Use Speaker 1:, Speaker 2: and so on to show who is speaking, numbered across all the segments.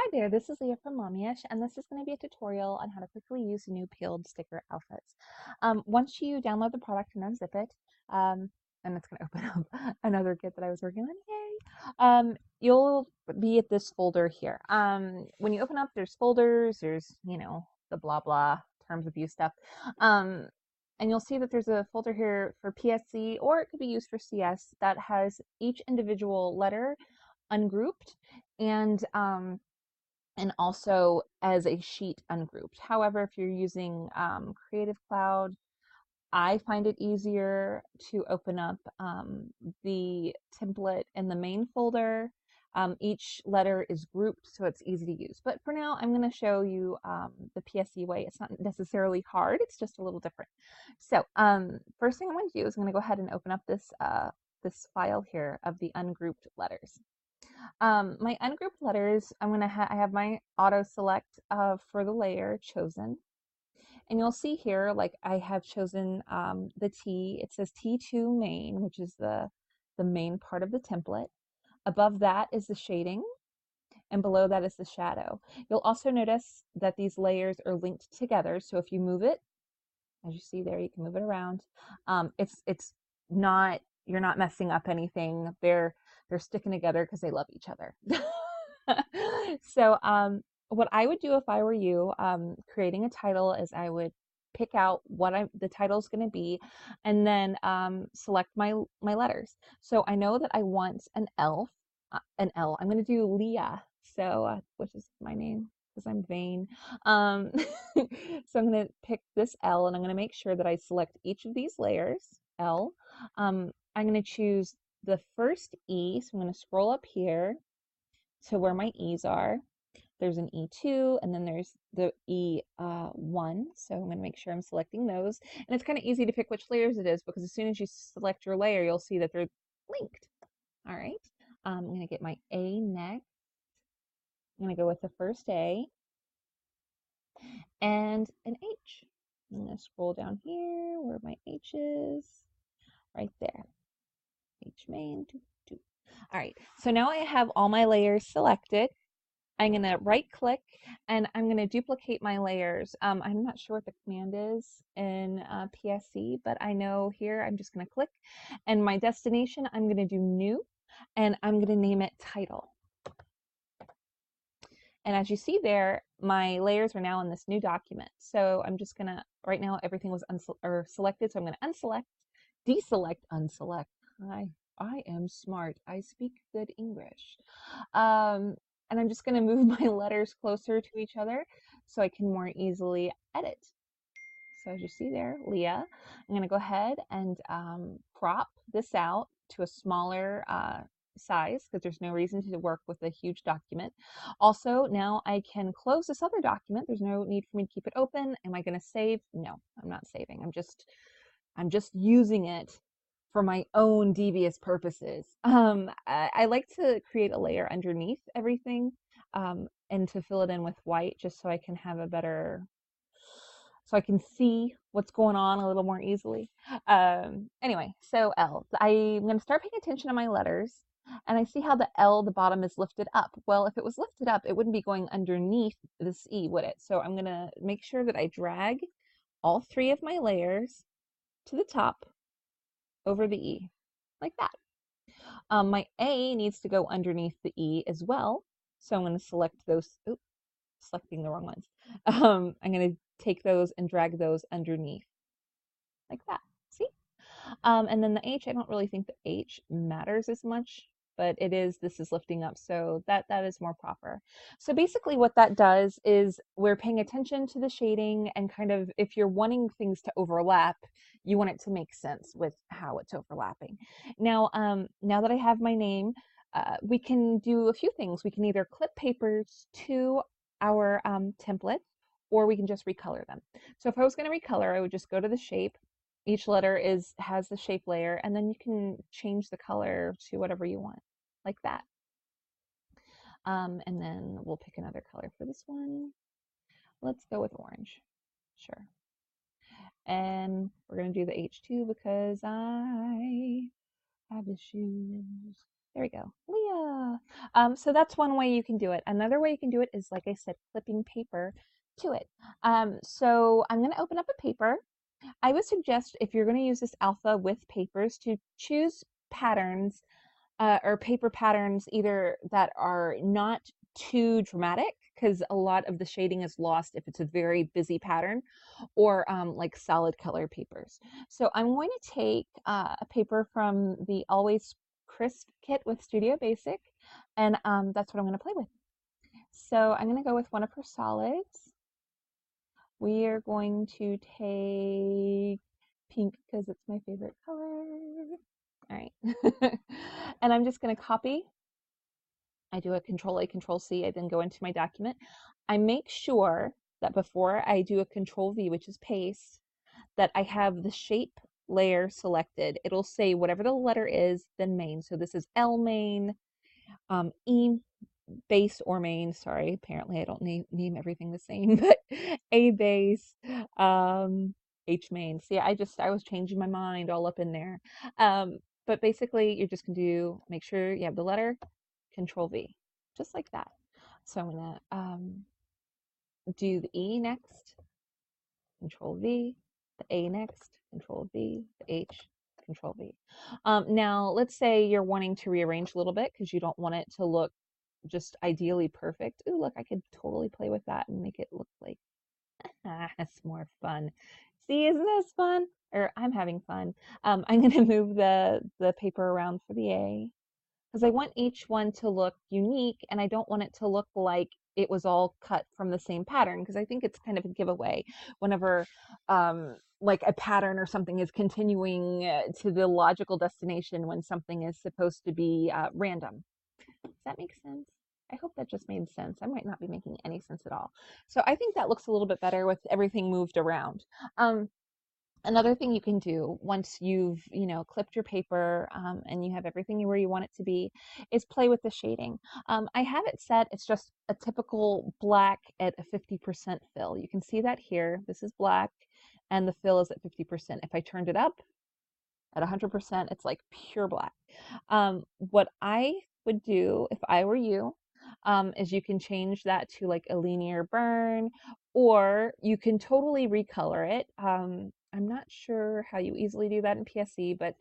Speaker 1: Hi there, this is Leah from Mommyish, and this is going to be a tutorial on how to quickly use new peeled sticker outfits. Once you download the product and unzip it, and it's going to open up another kit that I was working on, yay! You'll be at this folder here. When you open up, there's folders, there's, the blah blah terms of use stuff. And you'll see that there's a folder here for PSC, or it could be used for CS, that has each individual letter ungrouped and also as a sheet ungrouped. However, if you're using Creative Cloud, I find it easier to open up the template in the main folder. Each letter is grouped, so it's easy to use. But for now, I'm going to show you the PSE way. It's not necessarily hard, it's just a little different. So first thing I'm going to do is I'm going to go ahead and open up this file here of the ungrouped letters. My ungrouped letters, I have my auto select for the layer chosen. And you'll see here, like I have chosen the T. It says T2 main, which is the main part of the template. Above that is the shading, and below that is the shadow. You'll also notice that these layers are linked together. So if you move it, as you see there, you can move it around. It's not, you're not messing up anything. They're sticking together because they love each other. So what I would do if I were you, creating a title, is I would pick out what the title is going to be, and then select my letters. So I know that I want an L. I'm going to do Leah, so which is my name because I'm vain. So I'm going to pick this L, and I'm going to make sure that I select each of these layers, L. I'm going to choose the first E, so I'm going to scroll up here to where my E's are. There's an E2, and then there's the E1, so I'm going to make sure I'm selecting those. And it's kind of easy to pick which layers it is, because as soon as you select your layer, you'll see that they're linked. All right, I'm going to get my A next. I'm going to go with the first A and an H. I'm going to scroll down here where my H is, right there. H main, All right, so now I have all my layers selected. I'm going to right click and I'm going to duplicate my layers. I'm not sure what the command is in PSC, but I know here I'm just going to click, and my destination, I'm going to do new, and I'm going to name it title. And as you see there, my layers are now in this new document. So I'm just going to, right now everything was selected, so I'm going to unselect, deselect, unselect. I am smart. I speak good English. And I'm just going to move my letters closer to each other so I can more easily edit. So as you see there, Leah, I'm going to go ahead and crop this out to a smaller size, because there's no reason to work with a huge document. Also, now I can close this other document. There's no need for me to keep it open. Am I going to save? No, I'm not saving. I'm just using it for my own devious purposes. I like to create a layer underneath everything, and to fill it in with white, just so I can have a better, so I can see what's going on a little more easily. Anyway, so L. I'm going to start paying attention to my letters, and I see how the L, the bottom, is lifted up. Well, if it was lifted up, it wouldn't be going underneath this E, would it? So I'm going to make sure that I drag all three of my layers to the top over the E, like that. My A needs to go underneath the E as well. So I'm going to select those, oops, selecting the wrong ones. I'm going to take those and drag those underneath, like that. See? And then the H, I don't really think the H matters as much, but this is lifting up, so that is more proper. So basically what that does is we're paying attention to the shading, and kind of, if you're wanting things to overlap, you want it to make sense with how it's overlapping. Now, now that I have my name, we can do a few things. We can either clip papers to our template, or we can just recolor them. So if I was going to recolor, I would just go to the shape. Each letter has the shape layer, and then you can change the color to whatever you want, like that. And then we'll pick another color for this one. Let's go with orange. Sure. And we're going to do the H2 because I have issues. There we go. Leah. So that's one way you can do it. Another way you can do it is, like I said, clipping paper to it. So I'm going to open up a paper. I would suggest, if you're going to use this alpha with papers, to choose patterns or paper patterns either that are not too dramatic, because a lot of the shading is lost if it's a very busy pattern, or like solid color papers. So I'm going to take a paper from the Always Crisp kit with Studio Basic, and that's what I'm going to play with. So I'm going to go with one of her solids. We are going to take pink because it's my favorite color. All right. And I'm just going to copy. I do a Control A, Control C. I then go into my document. I make sure that before I do a Control V, which is paste, that I have the shape layer selected. It'll say whatever the letter is, then main. So this is L main, E base or main. Sorry, apparently I don't name everything the same, but A base, H main. See, I was changing my mind all up in there. But basically, you're just gonna make sure you have the letter, Control V, just like that. So I'm gonna do the E next, Control V, the A next, Control V, the H, Control V. Now, let's say you're wanting to rearrange a little bit because you don't want it to look just ideally perfect. Ooh, look, I could totally play with that and make it look like, that's more fun. See, isn't this fun? Or I'm having fun. I'm going to move the paper around for the A, because I want each one to look unique, and I don't want it to look like it was all cut from the same pattern, because I think it's kind of a giveaway whenever like a pattern or something is continuing to the logical destination when something is supposed to be random. Does that make sense? I hope that just made sense. I might not be making any sense at all. So I think that looks a little bit better with everything moved around. Another thing you can do once you've, clipped your paper and you have everything where you want it to be, is play with the shading. I have it set, it's just a typical black at a 50% fill. You can see that here. This is black and the fill is at 50%. If I turned it up at 100%, it's like pure black. What I would do if I were you is you can change that to like a linear burn, or you can totally recolor it. I'm not sure how you easily do that in PSE, but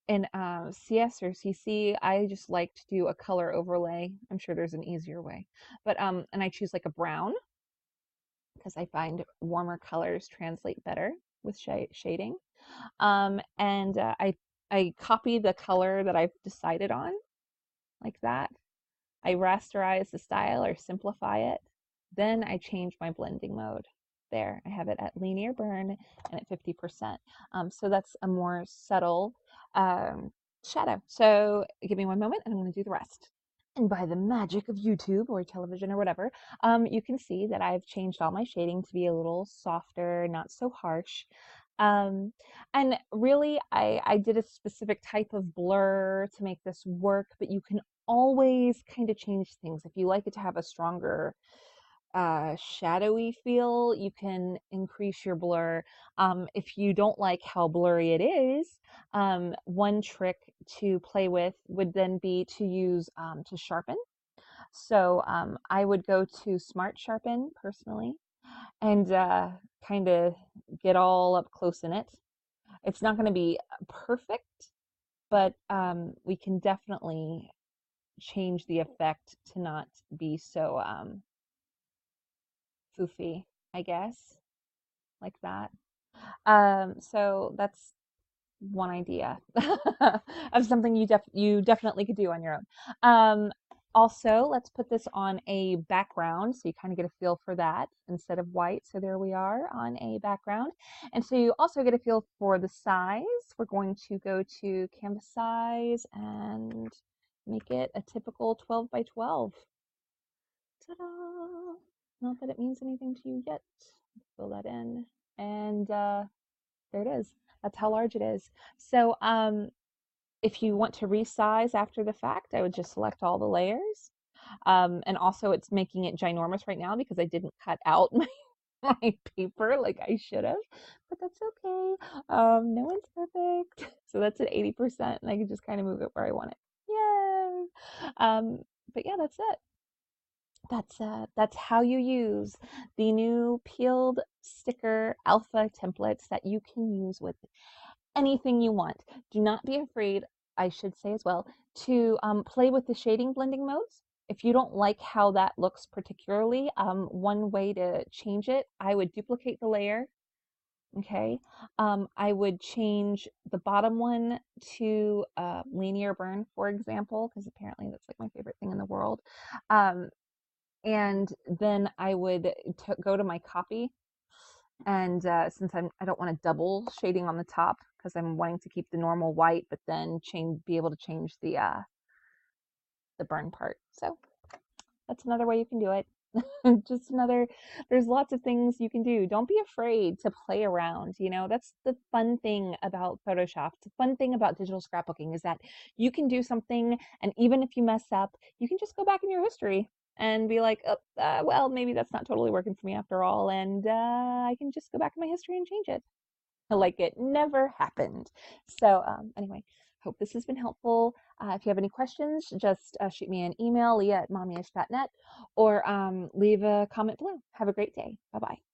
Speaker 1: in CS or CC, I just like to do a color overlay. I'm sure there's an easier way, but and I choose like a brown because I find warmer colors translate better with shading. And I copy the color that I've decided on, like that. I rasterize the style or simplify it. Then I change my blending mode. There, I have it at linear burn and at 50%. So that's a more subtle shadow. So give me one moment and I'm going to do the rest. And by the magic of YouTube or television or whatever, you can see that I've changed all my shading to be a little softer, not so harsh. And really, I did a specific type of blur to make this work, but you can always kind of change things. If you like it to have a stronger shadowy feel, you can increase your blur. If you don't like how blurry it is, one trick to play with would then be to use to sharpen. So I would go to Smart Sharpen personally and kind of get all up close in it. It's not going to be perfect, but we can definitely change the effect to not be so foofy, I guess, like that. So that's one idea of something you definitely could do on your own. Also, let's put this on a background so you kind of get a feel for that instead of white. So there we are on a background. And so you also get a feel for the size. We're going to go to canvas size and make it a typical 12 by 12. Ta-da! Not that it means anything to you yet. Fill that in. And there it is. That's how large it is. So if you want to resize after the fact, I would just select all the layers. And also it's making it ginormous right now because I didn't cut out my paper like I should have, but that's okay. No one's perfect. So that's at 80%, and I can just kind of move it where I want it. Yay! um, but yeah, that's it. That's how you use the new peeled sticker alpha templates that you can use with anything you want. Do not be afraid, I should say as well, to play with the shading blending modes. If you don't like how that looks particularly, one way to change it, I would duplicate the layer. Okay, I would change the bottom one to linear burn, for example, because apparently that's like my favorite thing in the world. Um, and then I would go to my copy, and since I don't want to double shading on the top because I'm wanting to keep the normal white, but then be able to change the burn part. So that's another way you can do it. Just another, there's lots of things you can do. Don't be afraid to play around. That's the fun thing about Photoshop. The fun thing about digital scrapbooking is that you can do something, and even if you mess up, you can just go back in your history and be like, oh, well, maybe that's not totally working for me after all, and I can just go back in my history and change it like it never happened. So, anyway, hope this has been helpful. If you have any questions, just shoot me an email, leah@mommyish.net, or leave a comment below. Have a great day. Bye bye.